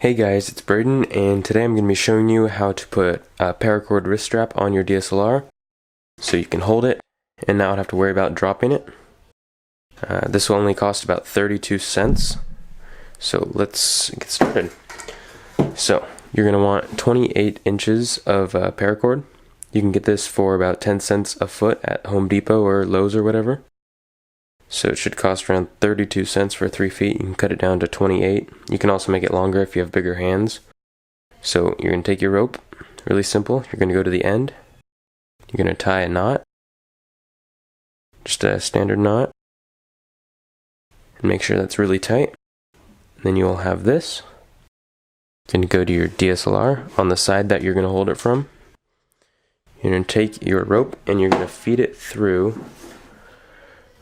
Hey guys, it's Braden, and today I'm going to be showing you how to put a paracord wrist strap on your DSLR so you can hold it and not have to worry about dropping it. This will only cost about 32 cents, so let's get started. So you're going to want 28 inches of paracord. You can get this for about 10 cents a foot at Home Depot or Lowe's or whatever. So it should cost around 32 cents for 3 feet. You can cut it down to 28. You can also make it longer if you have bigger hands. So you're going to take your rope, really simple. You're going to go to the end. You're going to tie a knot, just a standard knot, and make sure that's really tight. Then you will have this. Then go to your DSLR on the side that you're going to hold it from. You're going to take your rope and you're going to feed it through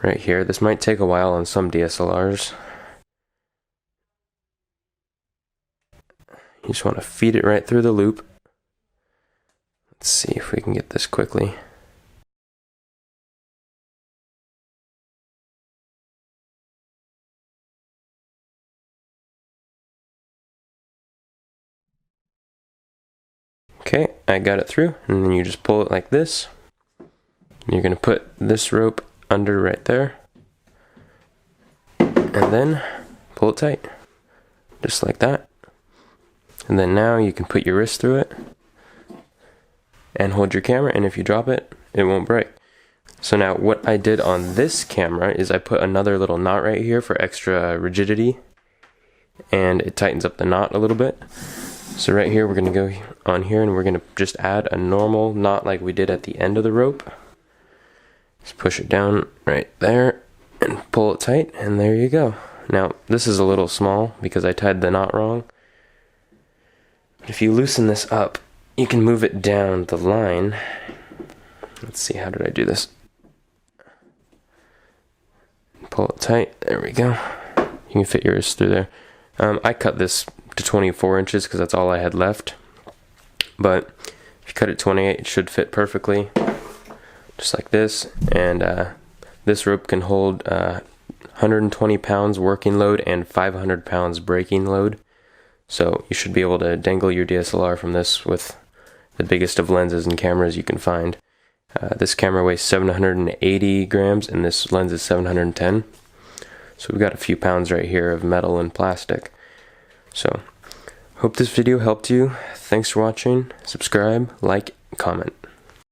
right here. This might take a while on some DSLRs. You just want to feed it right through the loop. Let's see if we can get this quickly. Okay, I got it through, and then you just pull it like this. You're going to put this rope under right there, and then pull it tight, just like that. And then now you can put your wrist through it and hold your camera, and if you drop it, it won't break. So now what I did on this camera is I put another little knot right here for extra rigidity, and it tightens up the knot a little bit. So right here we're going to go on here and we're going to just add a normal knot like we did at the end of the rope. Just push it down right there and pull it tight, and there you go. Now this is a little small because I tied the knot wrong. But if you loosen this up, you can move it down the line. Let's see, how did I do this? Pull it tight, there we go. You can fit your wrist through there. I cut this to 24 inches because that's all I had left. But if you cut it 28, it should fit perfectly. Just like this, and this rope can hold 120 pounds working load and 500 pounds braking load. So you should be able to dangle your DSLR from this with the biggest of lenses and cameras you can find. This camera weighs 780 grams and this lens is 710. So we've got a few pounds right here of metal and plastic. So hope this video helped you. Thanks for watching. Subscribe, like, comment.